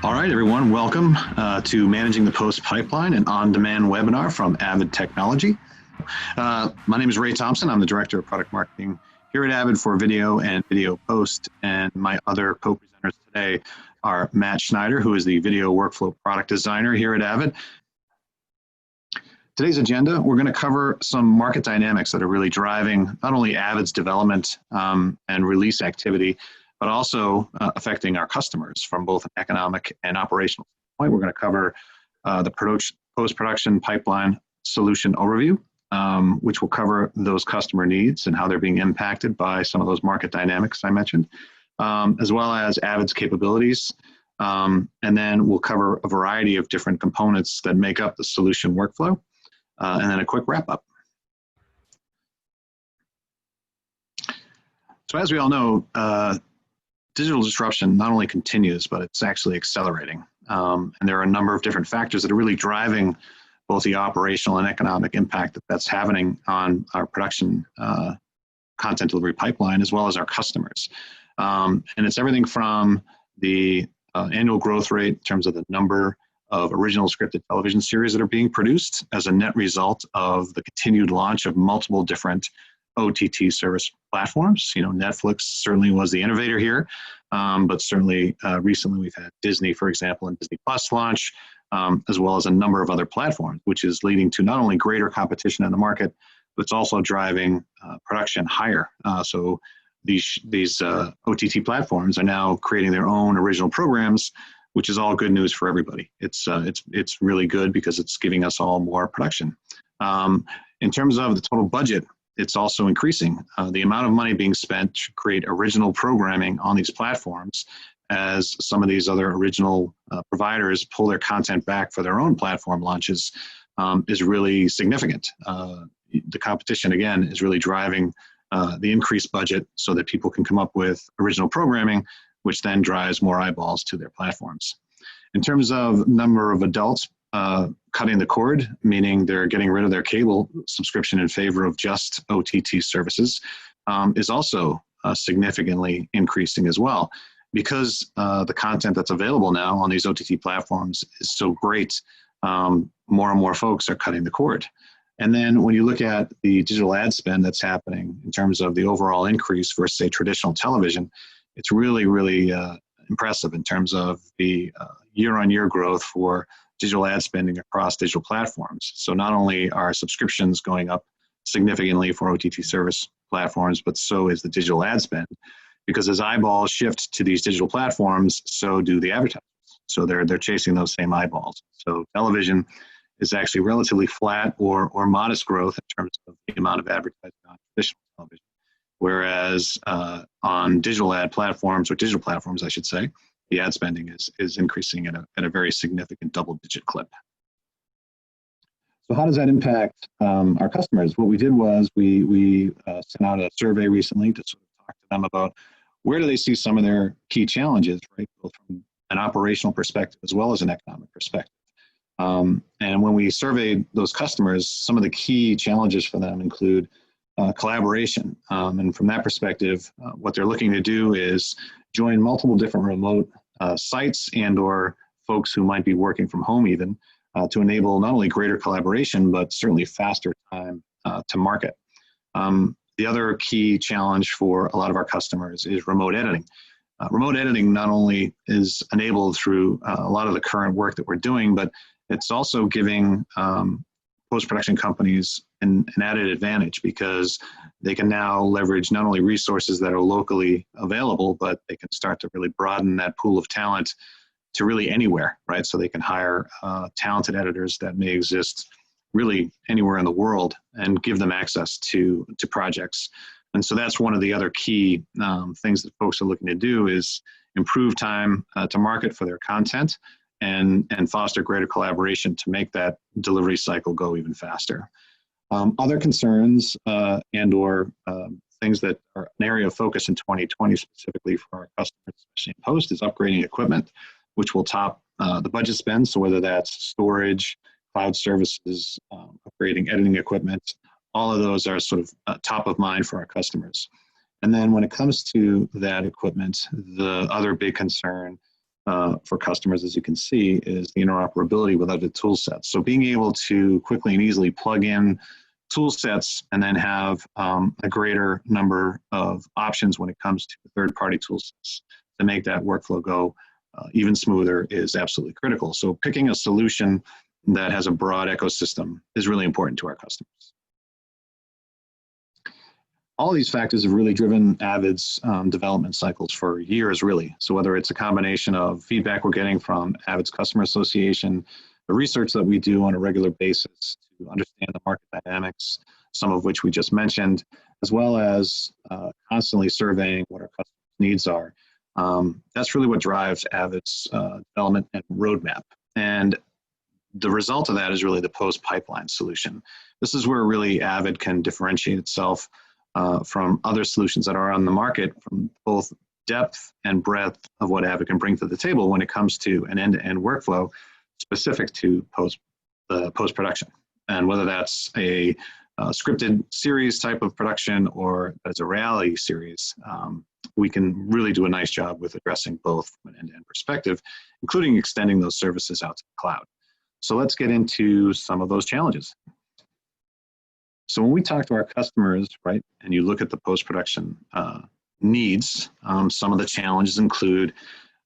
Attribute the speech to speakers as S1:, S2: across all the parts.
S1: All right, everyone, welcome to Managing the Post Pipeline, an on-demand webinar from Avid Technology. My name is Ray Thompson. I'm the Director of Product Marketing here at Avid for video and video post, and my other co-presenters today are Matt Schneider, who is the Video Workflow Product Designer here at Avid. Today's agenda, we're going to cover some market dynamics that are really driving not only Avid's development and release activity, but also affecting our customers from both an economic and operational standpoint. We're going to cover the post-production pipeline solution overview, which will cover those customer needs and how they're being impacted by some of those market dynamics I mentioned, as well as Avid's capabilities. And then we'll cover a variety of different components that make up the solution workflow, and then a quick wrap-up. So as we all know, digital disruption not only continues, but it's actually accelerating. And there are a number of different factors that are really driving both the operational and economic impact that's happening on our production content delivery pipeline, as well as our customers. And it's everything from the annual growth rate in terms of the number of original scripted television series that are being produced as a net result of the continued launch of multiple different OTT service platforms. You know, Netflix certainly was the innovator here, but certainly recently we've had Disney, for example, and Disney Plus launch, as well as a number of other platforms, which is leading to not only greater competition in the market, but it's also driving production higher. So these OTT platforms are now creating their own original programs, which is all good news for everybody. It's really good because it's giving us all more production. In terms of the total budget, it's also increasing. The amount of money being spent to create original programming on these platforms as some of these other original providers pull their content back for their own platform launches is really significant. The competition, again, is really driving the increased budget so that people can come up with original programming, which then drives more eyeballs to their platforms. In terms of number of adults cutting the cord, meaning they're getting rid of their cable subscription in favor of just OTT services, is also significantly increasing as well. Because the content that's available now on these OTT platforms is so great, more and more folks are cutting the cord. And then when you look at the digital ad spend that's happening in terms of the overall increase versus, say, traditional television, it's really, really impressive in terms of the year-on-year growth for digital ad spending across digital platforms. So not only are subscriptions going up significantly for OTT service platforms, but so is the digital ad spend. Because as eyeballs shift to these digital platforms, so do the advertisers. So they're chasing those same eyeballs. So television is actually relatively flat or modest growth in terms of the amount of advertising on traditional television. Whereas on digital ad platforms, or digital platforms, I should say, the ad spending is increasing at a very significant double-digit clip. So how does that impact our customers? What we did was we sent out a survey recently to sort of talk to them about where do they see some of their key challenges, right, both from an operational perspective as well as an economic perspective. And when we surveyed those customers, some of the key challenges for them include collaboration. And from that perspective, what they're looking to do is join multiple different remote sites and or folks who might be working from home even to enable not only greater collaboration, but certainly faster time to market. The other key challenge for a lot of our customers is remote editing. Remote editing not only is enabled through a lot of the current work that we're doing, but it's also giving post-production companies an added advantage because they can now leverage not only resources that are locally available, but they can start to really broaden that pool of talent to really anywhere, right? So they can hire talented editors that may exist really anywhere in the world and give them access to projects. And so that's one of the other key things that folks are looking to do is improve time to market for their content and foster greater collaboration to make that delivery cycle go even faster. Other concerns and or things that are an area of focus in 2020 specifically for our customers, especially in post, is upgrading equipment, which will top the budget spend. So whether that's storage, cloud services, upgrading editing equipment, all of those are sort of top of mind for our customers. And then when it comes to that equipment, the other big concern for customers, as you can see, is the interoperability with other tool sets. So being able to quickly and easily plug in tool sets and then have a greater number of options when it comes to third-party tool sets to make that workflow go even smoother is absolutely critical. So picking a solution that has a broad ecosystem is really important to our customers. All these factors have really driven AVID's development cycles for years, really. So whether it's a combination of feedback we're getting from AVID's Customer Association, the research that we do on a regular basis to understand the market dynamics, some of which we just mentioned, as well as constantly surveying what our customers' needs are. That's really what drives AVID's development and roadmap. And the result of that is really the post-pipeline solution. This is where really AVID can differentiate itself from other solutions that are on the market, from both depth and breadth of what AVID can bring to the table when it comes to an end-to-end workflow specific to post-production. And whether that's a scripted series type of production or as a reality series, we can really do a nice job with addressing both from an end-to-end perspective, including extending those services out to the cloud. So let's get into some of those challenges. So when we talk to our customers, right, and you look at the post-production needs, some of the challenges include,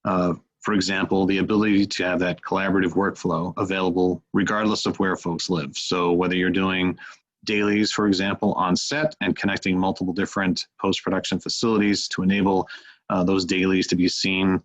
S1: for example, the ability to have that collaborative workflow available regardless of where folks live. So whether you're doing dailies, for example, on set and connecting multiple different post-production facilities to enable those dailies to be seen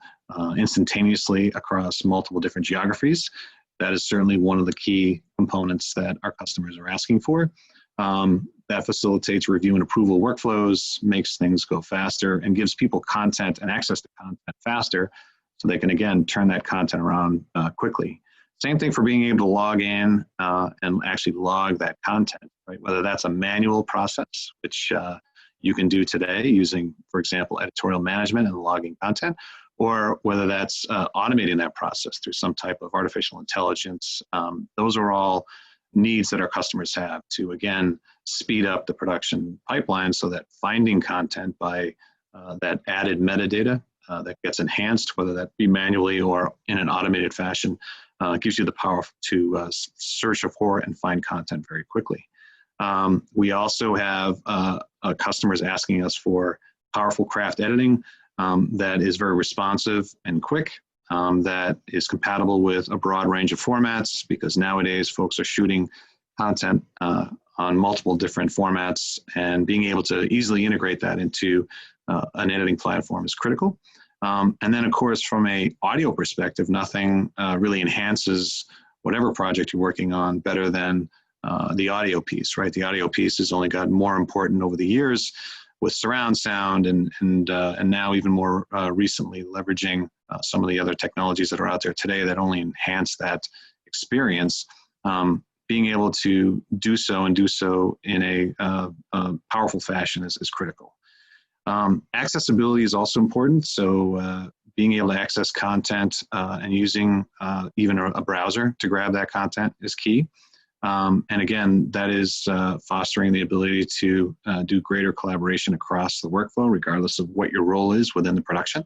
S1: instantaneously across multiple different geographies, that is certainly one of the key components that our customers are asking for. That facilitates review and approval workflows, makes things go faster, and gives people content and access to content faster so they can, again, turn that content around quickly. Same thing for being able to log in and actually log that content, right? Whether that's a manual process, which you can do today using, for example, editorial management and logging content, or whether that's automating that process through some type of artificial intelligence. Those are all needs that our customers have to, again, speed up the production pipeline so that finding content by that added metadata that gets enhanced, whether that be manually or in an automated fashion, gives you the power to search for and find content very quickly. We also have customers asking us for powerful craft editing that is very responsive and quick, that is compatible with a broad range of formats, because nowadays folks are shooting content on multiple different formats, and being able to easily integrate that into an editing platform is critical. And then, of course, from an audio perspective, nothing really enhances whatever project you're working on better than the audio piece, right? The audio piece has only gotten more important over the years with surround sound and now even more recently leveraging some of the other technologies that are out there today that only enhance that experience. Being able to do so and do so in a powerful fashion is critical. Accessibility is also important. So being able to access content and using even a browser to grab that content is key. And again, that is fostering the ability to do greater collaboration across the workflow, regardless of what your role is within the production.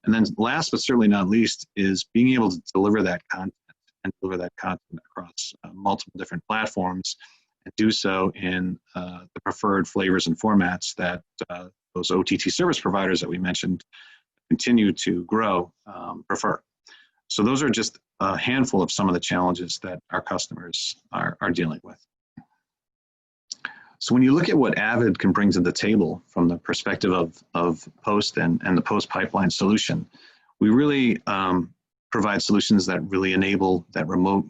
S1: And then last, but certainly not least, is being able to deliver that content and deliver that content across multiple different platforms, and do so in the preferred flavors and formats that those OTT service providers that we mentioned continue to grow prefer. So those are just a handful of some of the challenges that our customers are dealing with. So when you look at what AVID can bring to the table from the perspective of post and the post-pipeline solution, we really provide solutions that really enable that remote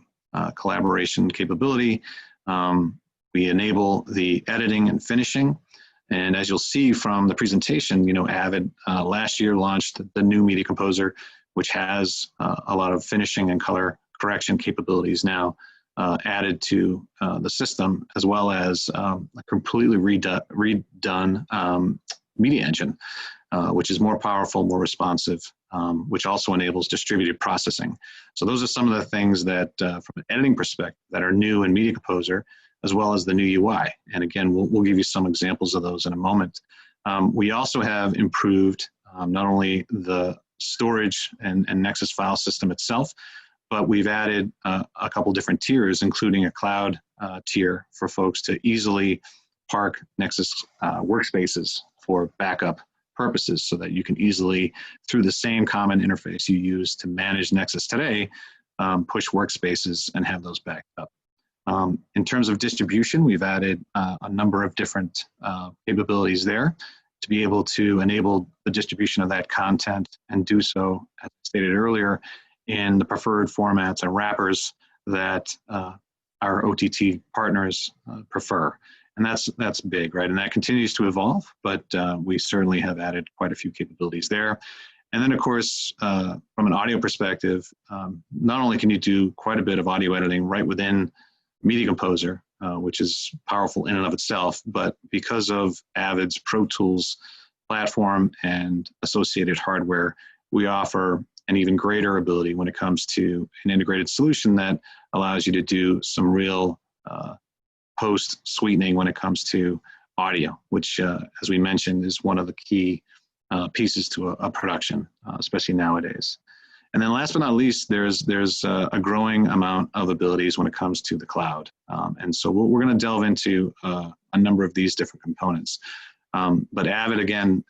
S1: collaboration capability. We enable the editing and finishing. And as you'll see from the presentation, you know, AVID last year launched the new Media Composer, which has a lot of finishing and color correction capabilities now added to the system, as well as a completely redone media engine, which is more powerful, more responsive, which also enables distributed processing. So those are some of the things that, from an editing perspective, that are new in Media Composer, as well as the new UI. And again, we'll give you some examples of those in a moment. We also have improved not only the storage and Nexus file system itself, but we've added a couple different tiers, including a cloud tier for folks to easily park Nexus workspaces for backup purposes, so that you can easily, through the same common interface you use to manage Nexus today, push workspaces and have those backed up. In terms of distribution, we've added a number of different capabilities there to be able to enable the distribution of that content and do so, as stated earlier, in the preferred formats and wrappers that our OTT partners prefer. And that's big, right? And that continues to evolve, but we certainly have added quite a few capabilities there. And then, of course, from an audio perspective, not only can you do quite a bit of audio editing right within Media Composer, which is powerful in and of itself, but because of AVID'S Pro Tools platform and associated hardware, we offer an even greater ability when it comes to an integrated solution that allows you to do some real post sweetening when it comes to audio, which, as we mentioned, is one of the key pieces to a production, especially nowadays. And then last but not least, there's a growing amount of abilities when it comes to the cloud. And so we're going to delve into a number of these different components. But AVID, again,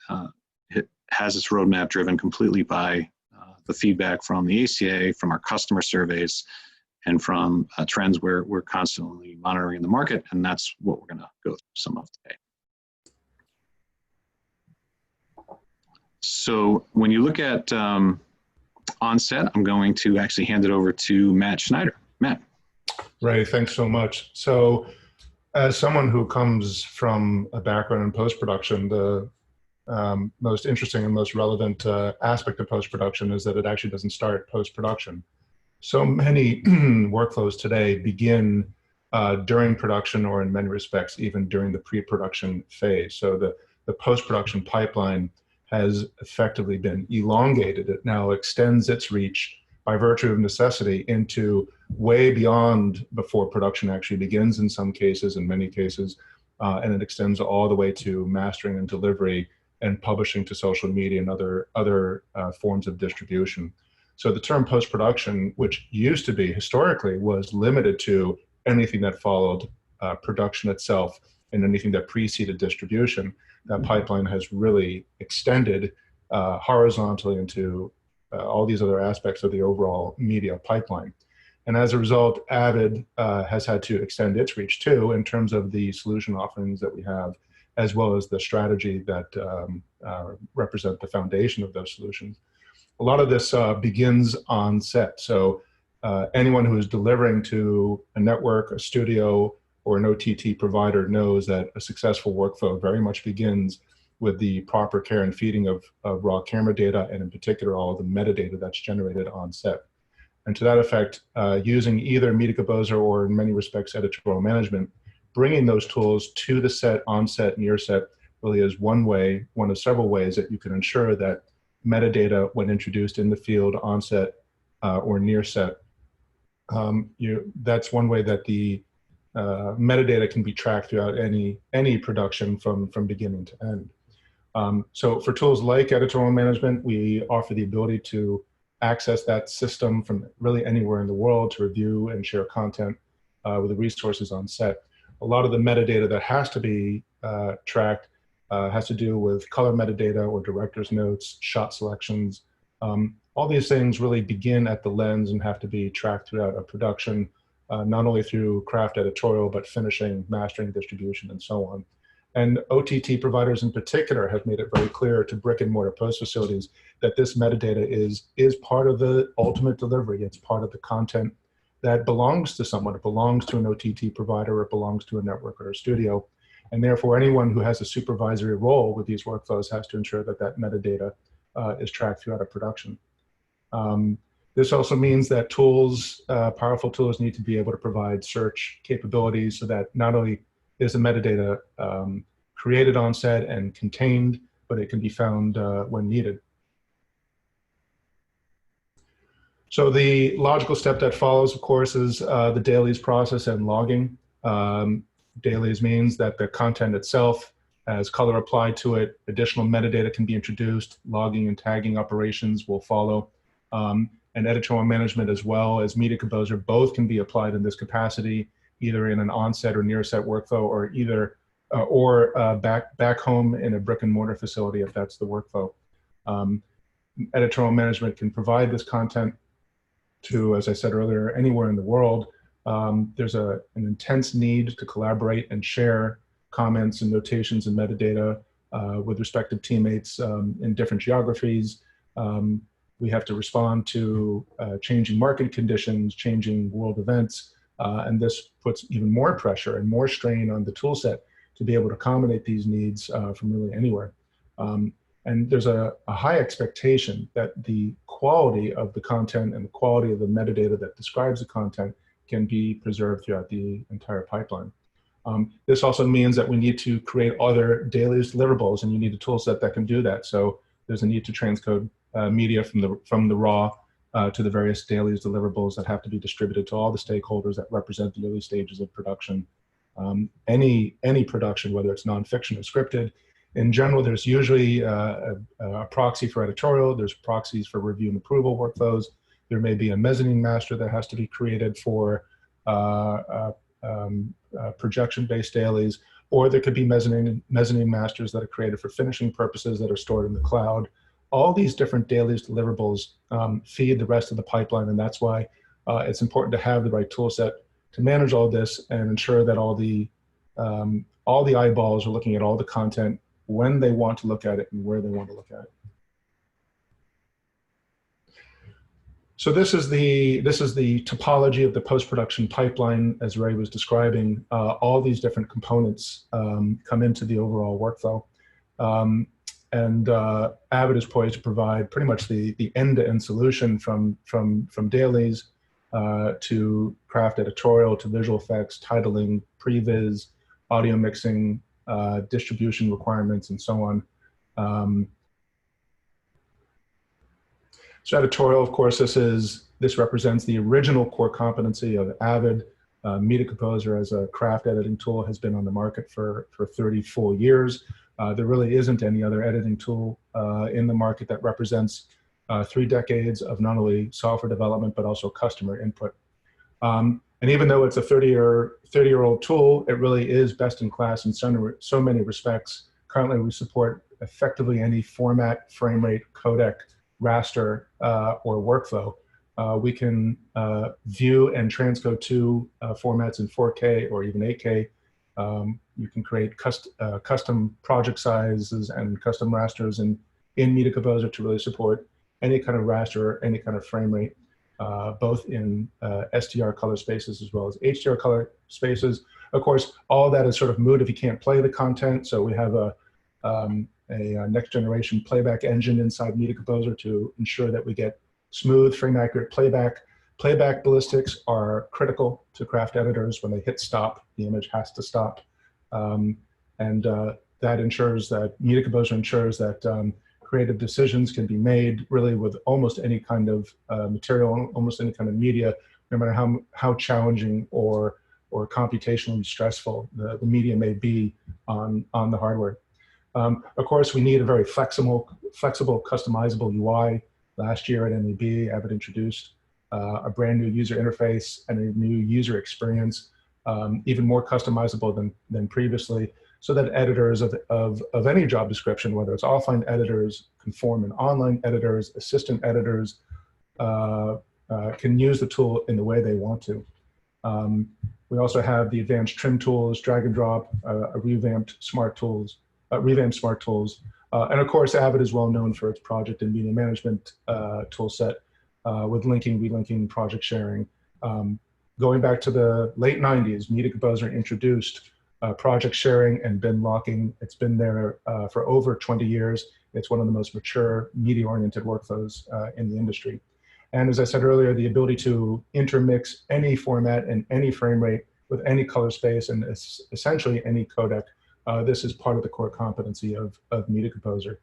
S1: it has its roadmap driven completely by the feedback from the ACA, from our customer surveys, and from trends we're constantly monitoring in the market. And that's what we're going to go through some of today. So when you look at onset, I'm going to actually hand it over to Matt Schneider. Matt.
S2: Ray, thanks so much. So as someone who comes from a background in post-production, the most interesting and most relevant aspect of post-production is that it actually doesn't start post-production. So many workflows today begin during production, or in many respects, even during the pre-production phase. So the post-production pipeline has effectively been elongated. It now extends its reach by virtue of necessity into way beyond before production actually begins in some cases, in many cases, and it extends all the way to mastering and delivery and publishing to social media and other forms of distribution. So the term post-production, which used to be historically, was limited to anything that followed production itself and anything that preceded distribution. That pipeline has really extended horizontally into all these other aspects of the overall media pipeline. And as a result, AVID has had to extend its reach too, in terms of the solution offerings that we have, as well as the strategy that represent the foundation of those solutions. A lot of this begins on set. So anyone who is delivering to a network, a studio, or an OTT provider knows that a successful workflow very much begins with the proper care and feeding of raw camera data, and in particular, all of the metadata that's generated on set. And to that effect, using either Media Composer or in many respects, editorial management, bringing those tools to the set, on set, near set, really is one way, one of several ways that you can ensure that metadata, when introduced in the field, on set, or near set, that's one way that the metadata can be tracked throughout any production from beginning to end. So for tools like editorial management, we offer the ability to access that system from really anywhere in the world to review and share content with the resources on set. A lot of the metadata that has to be tracked has to do with color metadata or director's notes, shot selections. All these things really begin at the lens and have to be tracked throughout a production, not only through craft editorial, but finishing, mastering, distribution, and so on. And OTT providers in particular have made it very clear to brick and mortar post facilities that this metadata is part of the ultimate delivery. It's part of the content that belongs to someone. It belongs to an OTT provider, or it belongs to a network or a studio. And therefore, anyone who has a supervisory role with these workflows has to ensure that that metadata is tracked throughout a production. This also means that tools, powerful tools, need to be able to provide search capabilities so that not only is the metadata created on set and contained, but it can be found when needed. So the logical step that follows, of course, is the DAILIES process and logging. DAILIES means that the content itself As color applied to it, additional metadata can be introduced, logging and tagging operations will follow, and editorial management as well as media composer both can be applied in this capacity, either in an on-set or near-set workflow, or back home in a brick and mortar facility if that's the workflow. Editorial management can provide this content to, as I said earlier, anywhere in the world. There's an intense need to collaborate and share comments and notations and metadata with respective teammates in different geographies. We have to respond to changing market conditions, changing world events, and this puts even more pressure and more strain on the tool set to be able to accommodate these needs from really anywhere. And there's a high expectation that the quality of the content and the quality of the metadata that describes the content can be preserved throughout the entire pipeline. This also means that we need to create other DAILIES deliverables, and you need a tool set that can do that. So there's a need to transcode media from the raw to the various DAILIES deliverables that have to be distributed to all the stakeholders that represent the early stages of production. Any production, whether it's nonfiction or scripted, in general, there's usually a proxy for editorial, there's proxies for review and approval workflows. There may be a mezzanine master that has to be created for projection-based dailies, or there could be mezzanine masters that are created for finishing purposes that are stored in the cloud. All these different DAILIES deliverables feed the rest of the pipeline, and that's why it's important to have the right tool set to manage all this and ensure that all the eyeballs are looking at all the content when they want to look at it and where they want to look at it. So this is the topology of the post-production pipeline, as Ray was describing. All these different components come into the overall workflow. Avid is poised to provide pretty much the end-to-end solution from DAILIES to craft editorial, to visual effects, titling, previs, audio mixing, distribution requirements, and so on. So editorial, of course, this represents the original core competency of Avid. Media Composer as a craft editing tool has been on the market for 30 full years. There really isn't any other editing tool in the market that represents 3 decades of not only software development, but also customer input. And even though it's a 30-year-old tool, it really is best in class in so many respects. Currently, we support effectively any format, frame rate, codec, raster, or workflow. We can view and transcode to formats in 4K or even 8K. You can create custom project sizes and custom rasters in Media Composer to really support any kind of raster, any kind of frame rate, both in SDR color spaces as well as HDR color spaces. Of course, all that is sort of moot if you can't play the content. So we have a next generation playback engine inside Media Composer to ensure that we get smooth, frame accurate playback. Playback ballistics are critical to craft editors. When they hit stop, the image has to stop. That ensures that Media Composer ensures that creative decisions can be made really with almost any kind of material, almost any kind of media, no matter how challenging or computationally stressful the media may be on the hardware. Of course, we need a very flexible, customizable UI. Last year at MEB, Avid introduced a brand new user interface and a new user experience, even more customizable than previously, so that editors of any job description, whether it's offline editors, conform and online editors, assistant editors, can use the tool in the way they want to. We also have the advanced trim tools, drag and drop, revamped smart tools, and of course, Avid is well known for its project and media management tool set with linking, relinking, project sharing. Going back to the late 90s, Media Composer introduced project sharing and bin locking. It's been there for over 20 years. It's one of the most mature media-oriented workflows in the industry. And as I said earlier, the ability to intermix any format and any frame rate with any color space and essentially any codec. This is part of the core competency of Media Composer.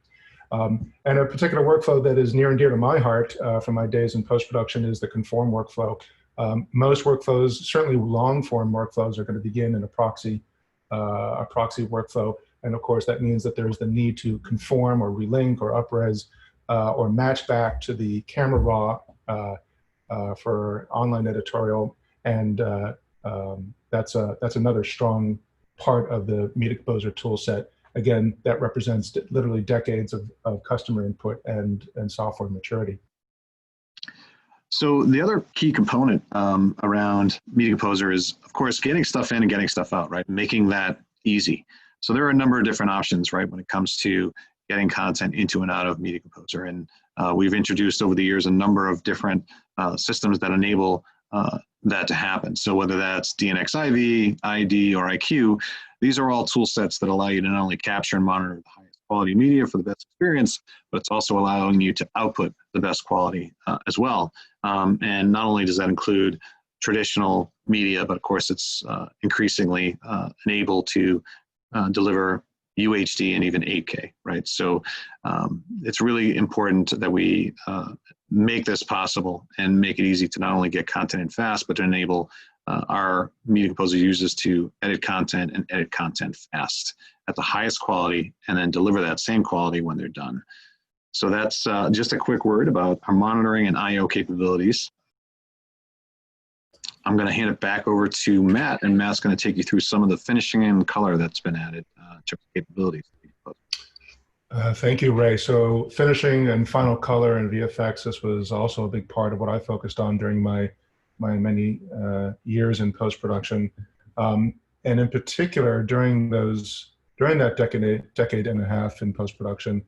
S2: And a particular workflow that is near and dear to my heart from my days in post-production is the conform workflow. Most workflows, certainly long-form workflows, are going to begin in a proxy workflow. And of course, that means that there's the need to conform or relink or upres or match back to the camera raw for online editorial. And that's another strong part of the Media Composer tool set. Again, that represents literally decades of customer input and software maturity.
S1: So the other key component around Media Composer is, of course, getting stuff in and getting stuff out, right? Making that easy. So there are a number of different options, right, when it comes to getting content into and out of Media Composer. And we've introduced over the years a number of different systems that enable that to happen. So whether that's DNX-IV, ID, or IQ, these are all tool sets that allow you to not only capture and monitor the highest quality media for the best experience, but it's also allowing you to output the best quality as well. And not only does that include traditional media, but of course it's increasingly enabled to deliver UHD and even 8K, right? So it's really important that we make this possible and make it easy to not only get content in fast, but to enable our Media Composer users to edit content and edit content fast at the highest quality and then deliver that same quality when they're done. So that's just a quick word about our monitoring and I/O capabilities. I'm going to hand it back over to Matt, and Matt's going to take you through some of the finishing and color that's been added to capabilities.
S2: Thank you, Ray. So finishing and final color and VFX, this was also a big part of what I focused on during my many years in post-production. And in particular, during that decade and a half in post-production,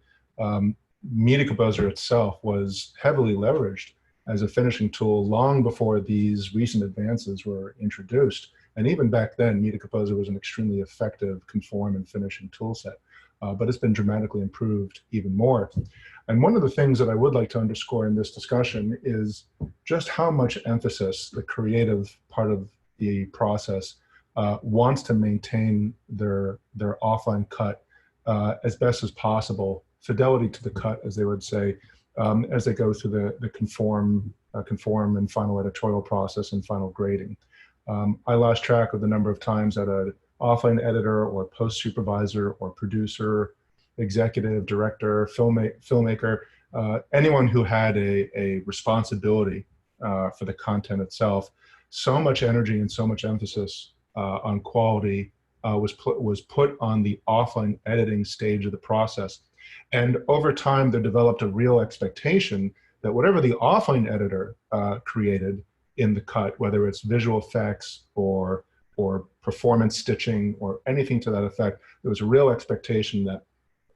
S2: Media Composer itself was heavily leveraged as a finishing tool long before these recent advances were introduced. And even back then, Media Composer was an extremely effective conform and finishing tool set. But it's been dramatically improved even more. And one of the things that I would like to underscore in this discussion is just how much emphasis the creative part of the process wants to maintain their offline cut as best as possible, fidelity to the cut, as they would say, as they go through the conform and final editorial process and final grading. I lost track of the number of times that an offline editor or post supervisor or producer, executive, director, filmmaker, anyone who had a responsibility for the content itself, so much energy and so much emphasis on quality was put on the offline editing stage of the process. And over time, there developed a real expectation that whatever the offline editor created in the cut, whether it's visual effects or performance stitching or anything to that effect, there was a real expectation that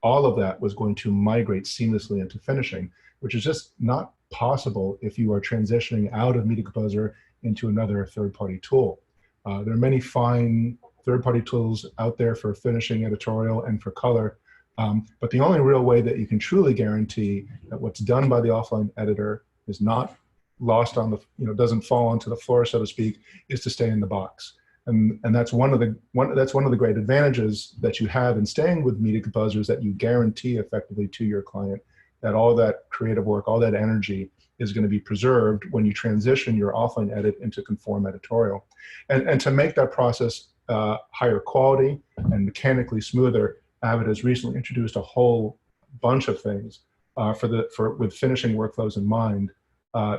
S2: all of that was going to migrate seamlessly into finishing, which is just not possible if you are transitioning out of Media Composer into another third-party tool. There are many fine third-party tools out there for finishing editorial and for color, but the only real way that you can truly guarantee that what's done by the offline editor is not lost on the, doesn't fall onto the floor, so to speak, is to stay in the box. And that's one of the great advantages that you have in staying with Media Composer, is that you guarantee effectively to your client that all that creative work, all that energy is going to be preserved when you transition your offline edit into conform editorial. And to make that process higher quality and mechanically smoother, Avid has recently introduced a whole bunch of things with finishing workflows in mind,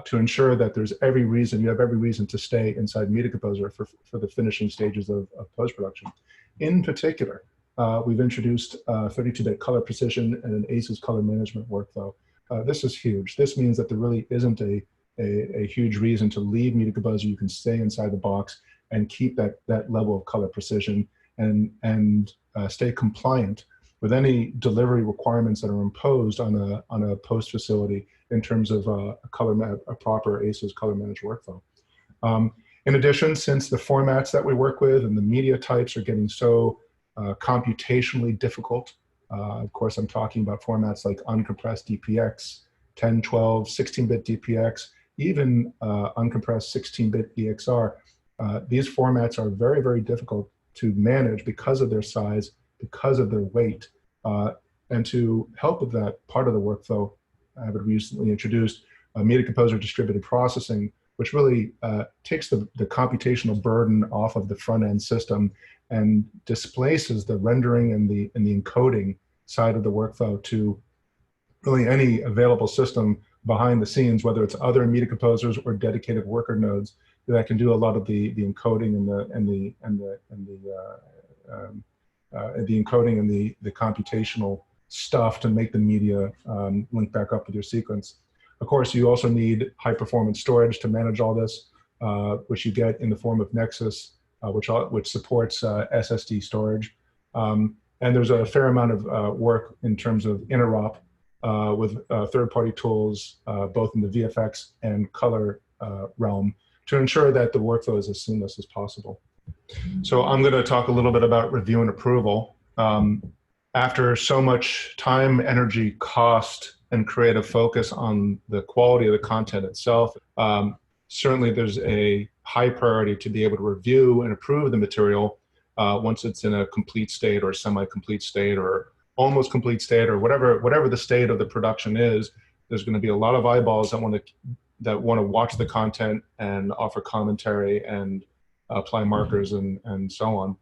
S2: to ensure that you have every reason to stay inside Media Composer for the finishing stages of post-production. In particular, we've introduced 32-bit color precision and an ACES color management workflow. This is huge. This means that there really isn't a huge reason to leave Media Composer. You can stay inside the box and keep that level of color precision and stay compliant with any delivery requirements that are imposed on a post facility in terms of a proper ACES color managed workflow. In addition, since the formats that we work with and the media types are getting so computationally difficult, of course, I'm talking about formats like uncompressed DPX, 10, 12, 16-bit DPX, even uncompressed 16-bit EXR. These formats are very, very difficult to manage because of their size, because of their weight. And to help with that part of the workflow, Avid recently introduced Media Composer distributed processing, which really takes the computational burden off of the front-end system and displaces the rendering and the encoding side of the workflow to really any available system behind the scenes, whether it's other media composers or dedicated worker nodes that can do a lot of the encoding the encoding and the computational stuff to make the media link back up with your sequence. Of course, you also need high performance storage to manage all this, which you get in the form of Nexus, which supports SSD storage. And there's a fair amount of work in terms of interop with third-party tools, both in the VFX and color realm, to ensure that the workflow is as seamless as possible. So I'm going to talk a little bit about review and approval. After so much time, energy, cost, and creative focus on the quality of the content itself, certainly there's a high priority to be able to review and approve the material once it's in a complete state or semi-complete state or almost complete state or whatever the state of the production is. There's going to be a lot of eyeballs that want to watch the content and offer commentary and apply markers and so on.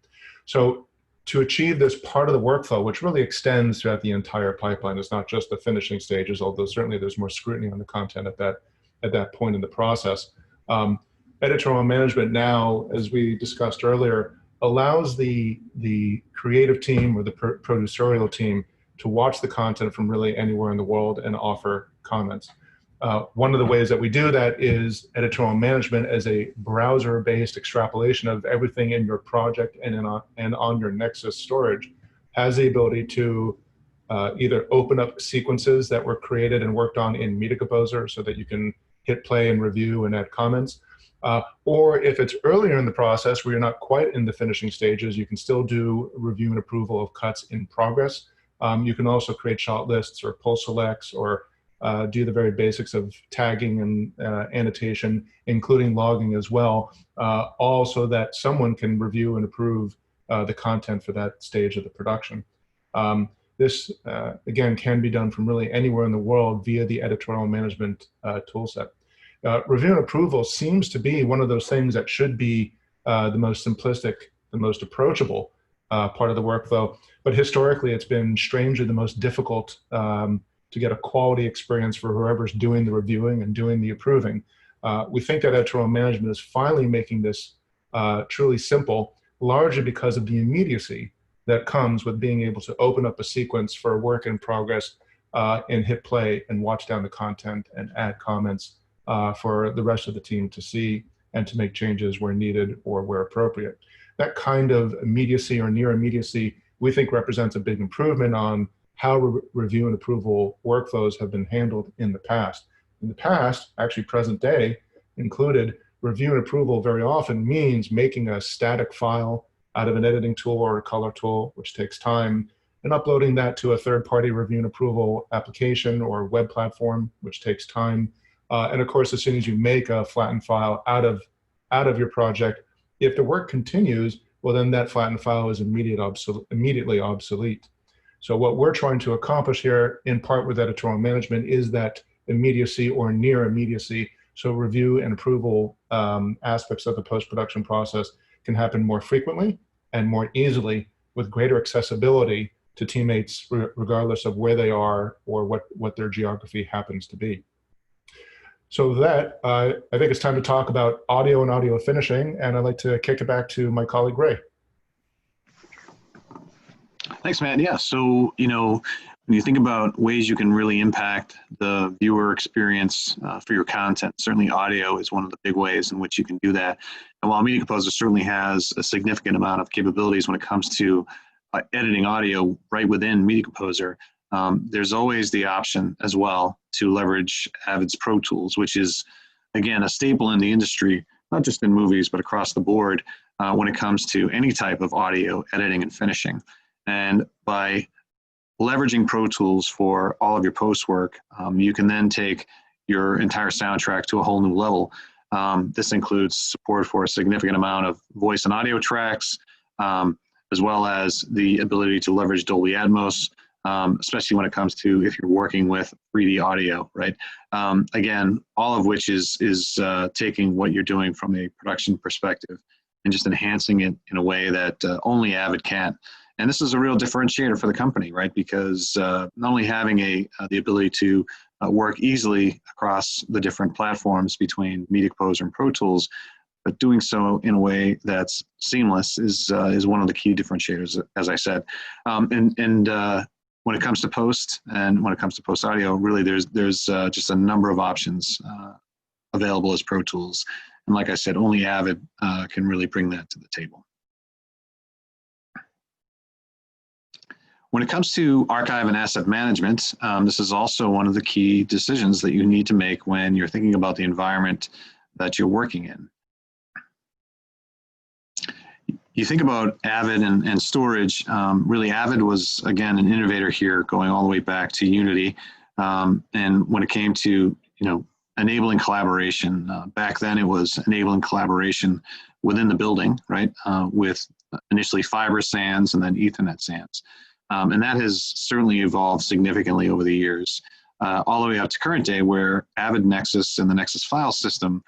S2: So to achieve this part of the workflow, which really extends throughout the entire pipeline, it's not just the finishing stages, although certainly there's more scrutiny on the content at that point in the process. Editorial management now, as we discussed earlier, allows the creative team or the producerial team to watch the content from really anywhere in the world and offer comments. One of the ways that we do that is editorial management as a browser-based extrapolation of everything in your project and on your Nexus storage has the ability to either open up sequences that were created and worked on in Media Composer so that you can hit play and review and add comments. Or if it's earlier in the process where you're not quite in the finishing stages, you can still do review and approval of cuts in progress. You can also create shot lists or pull selects or do the very basics of tagging and annotation, including logging as well, all so that someone can review and approve the content for that stage of the production. This, again, can be done from really anywhere in the world via the editorial management toolset. Review and approval seems to be one of those things that should be the most simplistic, the most approachable part of the workflow, but historically it's been strangely the most difficult to get a quality experience for whoever's doing the reviewing and doing the approving. We think that editorial management is finally making this truly simple, largely because of the immediacy that comes with being able to open up a sequence for a work in progress and hit play and watch down the content and add comments for the rest of the team to see and to make changes where needed or where appropriate. That kind of immediacy or near immediacy, we think represents a big improvement on how review and approval workflows have been handled in the past. In the past, actually present day, included review and approval very often means making a static file out of an editing tool or a color tool, which takes time, and uploading that to a third-party review and approval application or web platform, which takes time. And of course, as soon as you make a flattened file out of your project, if the work continues, well, then that flattened file is immediately obsolete. So what we're trying to accomplish here, in part with editorial management, is that immediacy or near immediacy. So review and approval aspects of the post-production process can happen more frequently and more easily with greater accessibility to teammates regardless of where they are or what their geography happens to be. So with that, I think it's time to talk about audio and audio finishing, and I'd like to kick it back to my colleague, Ray.
S1: Thanks, Matt. Yeah, so, when you think about ways you can really impact the viewer experience for your content, certainly audio is one of the big ways in which you can do that. And while Media Composer certainly has a significant amount of capabilities when it comes to editing audio right within Media Composer, there's always the option as well to leverage AVID'S Pro Tools, which is, again, a staple in the industry, not just in movies, but across the board when it comes to any type of audio editing and finishing. And by leveraging Pro Tools for all of your post work, you can then take your entire soundtrack to a whole new level. This includes support for a significant amount of voice and audio tracks, as well as the ability to leverage Dolby Atmos, especially when it comes to if you're working with 3D audio, right? Again, all of which is taking what you're doing from a production perspective and just enhancing it in a way that only Avid can. And this is a real differentiator for the company, right? Because not only having the ability to work easily across the different platforms between Media Composer and Pro Tools, but doing so in a way that's seamless is one of the key differentiators, as I said. When it comes to post and when it comes to post audio, really there's just a number of options available as Pro Tools. And like I said, only Avid can really bring that to the table. When it comes to archive and asset management, this is also one of the key decisions that you need to make when you're thinking about the environment that you're working in. You think about Avid and storage, really Avid was, again, an innovator here going all the way back to Unity. And when it came to, enabling collaboration, back then it was enabling collaboration within the building, right, with initially fiber SANs and then Ethernet SANs. And that has certainly evolved significantly over the years, all the way up to current day, where Avid Nexus and the Nexus file system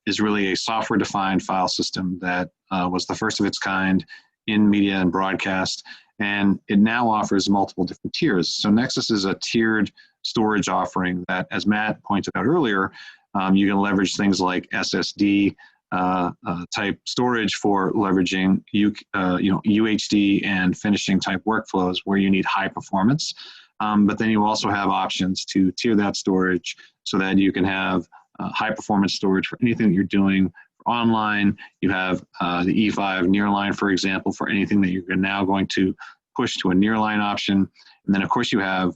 S1: is really a software-defined file system that was the first of its kind in media and broadcast, and it now offers multiple different tiers. So Nexus is a tiered storage offering that, as Matt pointed out earlier, you can leverage things like SSD type storage for leveraging UHD and finishing type workflows where you need high performance. But then you also have options to tier that storage so that you can have high performance storage for anything that you're doing online. You have the E5 nearline, for example, for anything that you're now going to push to a nearline option. And then of course you have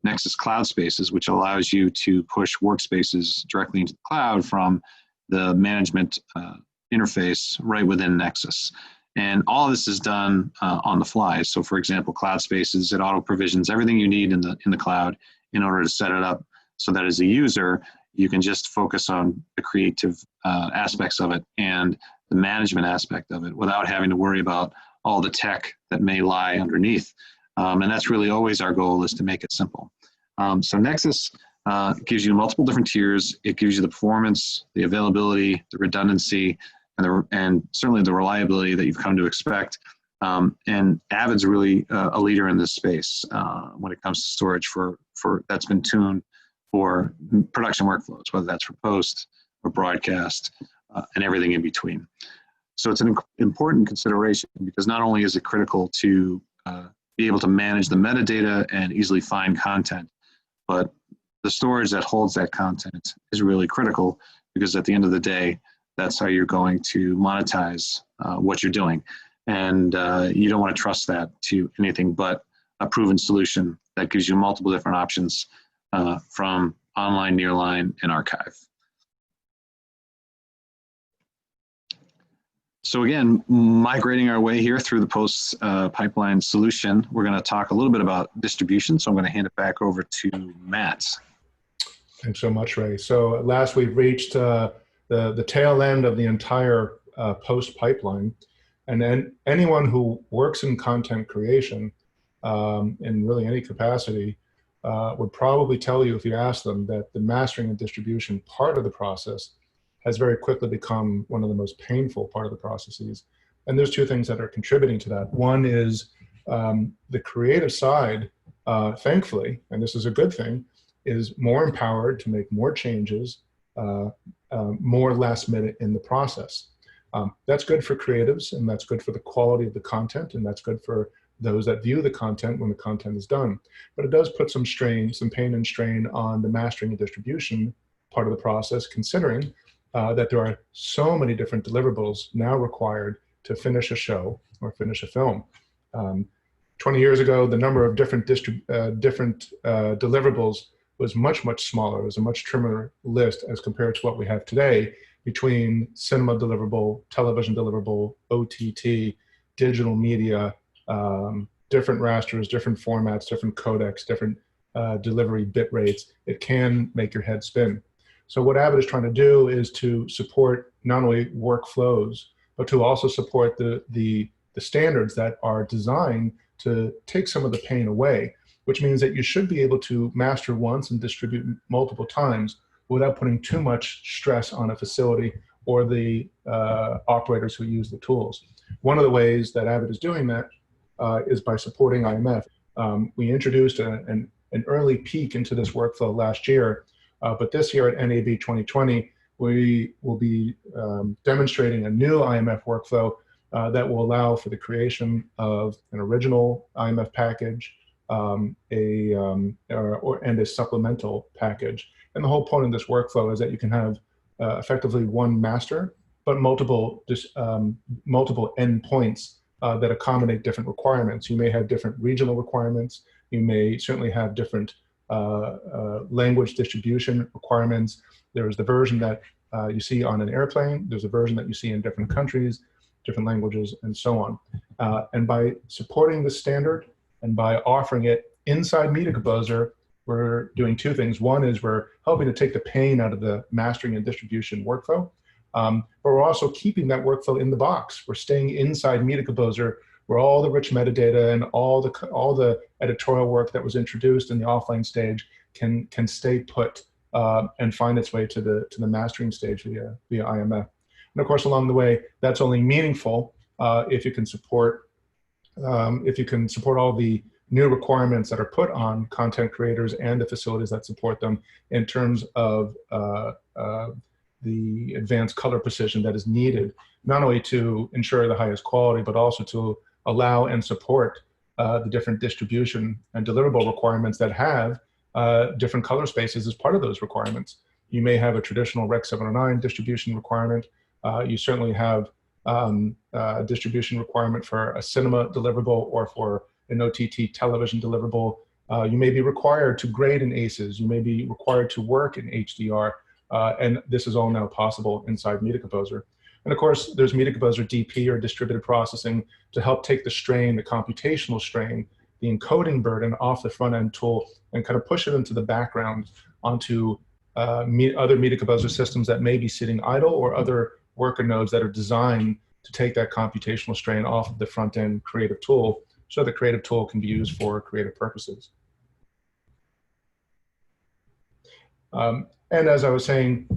S1: Nexus Cloud Spaces, which allows you to push workspaces directly into the cloud from the management interface right within Nexus. And all of this is done on the fly. So for example, Cloud Spaces, it auto provisions everything you need in the cloud in order to set it up so that as a user, you can just focus on the creative aspects of it and the management aspect of it without having to worry about all the tech that may lie underneath. And that's really always our goal, is to make it simple. So Nexus gives you multiple different tiers. It gives you the performance, the availability, the redundancy, and certainly the reliability that you've come to expect. And Avid's really a leader in this space when it comes to storage that's been tuned for production workflows, whether that's for post or broadcast and everything in between. So it's an important consideration, because not only is it critical to be able to manage the metadata and easily find content, but the storage that holds that content is really critical, because at the end of the day, that's how you're going to monetize what you're doing. And you don't want to trust that to anything but a proven solution that gives you multiple different options from online, nearline, and archive. So again, migrating our way here through the post pipeline solution, we're going to talk a little bit about distribution. So I'm going to hand it back over to Matt.
S2: Thanks so much, Ray. So at last we've reached the tail end of the entire post pipeline. And then anyone who works in content creation in really any capacity would probably tell you, if you ask them, that the mastering and distribution part of the process has very quickly become one of the most painful part of the processes. And there's two things that are contributing to that. One is the creative side, thankfully, and this is a good thing, is more empowered to make more changes more last minute in the process. That's good for creatives, and that's good for the quality of the content, and that's good for those that view the content when the content is done. But it does put some strain, some pain and strain on the mastering and distribution part of the process, considering that there are so many different deliverables now required to finish a show or finish a film. 20 years ago, the number of different deliverables was much, much smaller. It was a much trimmer list as compared to what we have today between cinema deliverable, television deliverable, OTT, digital media, different rasters, different formats, different codecs, different delivery bit rates. It can make your head spin. So what Avid is trying to do is to support not only workflows, but to also support the standards that are designed to take some of the pain away, which means that you should be able to master once and distribute multiple times without putting too much stress on a facility or the operators who use the tools. One of the ways that AVID is doing that is by supporting IMF. We introduced an early peek into this workflow last year, but this year at NAB 2020, we will be demonstrating a new IMF workflow that will allow for the creation of an original IMF package and a supplemental package. And the whole point of this workflow is that you can have effectively one master, but multiple endpoints that accommodate different requirements. You may have different regional requirements. You may certainly have different language distribution requirements. There is the version that you see on an airplane. There's a version that you see in different countries, different languages, and so on. And by supporting this standard and by offering it inside Media Composer, we're doing two things. One is we're helping to take the pain out of the mastering and distribution workflow, but we're also keeping that workflow in the box. We're staying inside Media Composer, where all the rich metadata and all the editorial work that was introduced in the offline stage can stay put and find its way to the mastering stage via IMF. And of course, along the way, that's only meaningful if you can support all the new requirements that are put on content creators and the facilities that support them in terms of the advanced color precision that is needed, not only to ensure the highest quality, but also to allow and support the different distribution and deliverable requirements that have different color spaces as part of those requirements. You may have a traditional Rec 709 distribution requirement. You certainly have a distribution requirement for a cinema deliverable or for an OTT television deliverable. You may be required to grade in ACES. You may be required to work in HDR. And this is all now possible inside Media Composer. And of course, there's Media Composer DP, or distributed processing, to help take the strain, the computational strain, the encoding burden off the front-end tool and kind of push it into the background onto other Media Composer systems that may be sitting idle, or other worker nodes that are designed to take that computational strain off of the front-end creative tool, so the creative tool can be used for creative purposes. And as I was saying,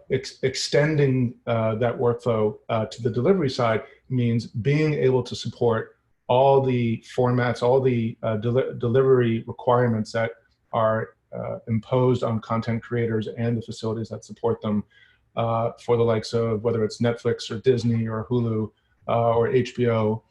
S2: extending that workflow to the delivery side means being able to support all the formats, all the delivery requirements that are imposed on content creators and the facilities that support them, for the likes of whether it's Netflix or Disney or Hulu or HBO.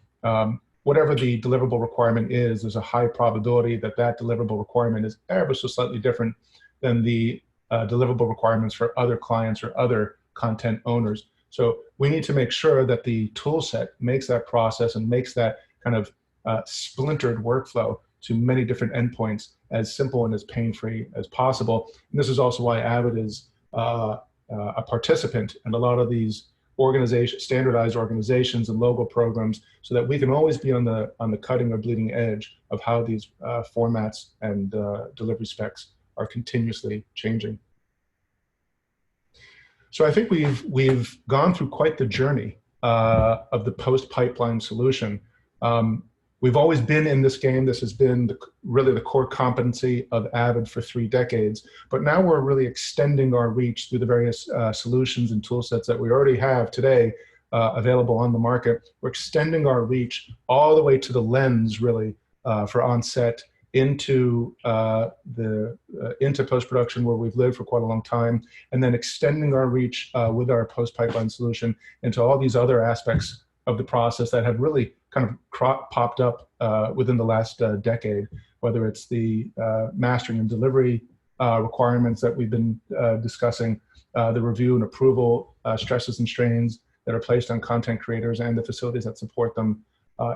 S2: Whatever the deliverable requirement is, there's a high probability that that deliverable requirement is ever so slightly different than the deliverable requirements for other clients or other content owners. So we need to make sure that the tool set makes that process and makes that kind of splintered workflow to many different endpoints as simple and as pain-free as possible. And this is also why AVID is a participant in a lot of these standardized organizations and logo programs, so that we can always be on the cutting or bleeding edge of how these formats and delivery specs are continuously changing. So I think we've gone through quite the journey of the post-pipeline solution. We've always been in this game. This has been really the core competency of AVID for 3 decades. But now we're really extending our reach through the various solutions and tool sets that we already have today available on the market. We're extending our reach all the way to the lens, really, for onset into into post-production, where we've lived for quite a long time, and then extending our reach with our post-pipeline solution into all these other aspects of the process that have really kind of popped up within the last decade, whether it's the mastering and delivery requirements that we've been discussing, the review and approval stresses and strains that are placed on content creators and the facilities that support them,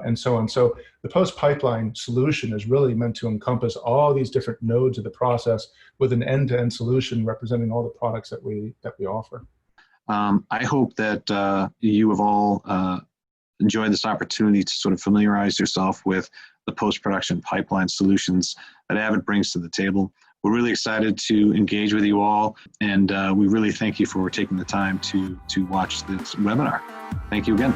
S2: and so on. So the post-pipeline solution is really meant to encompass all these different nodes of the process with an end-to-end solution representing all the products that we offer.
S1: I hope that you have all enjoyed this opportunity to sort of familiarize yourself with the post-production pipeline solutions that AVID brings to the table. We're really excited to engage with you all, and we really thank you for taking the time to watch this webinar. Thank you again.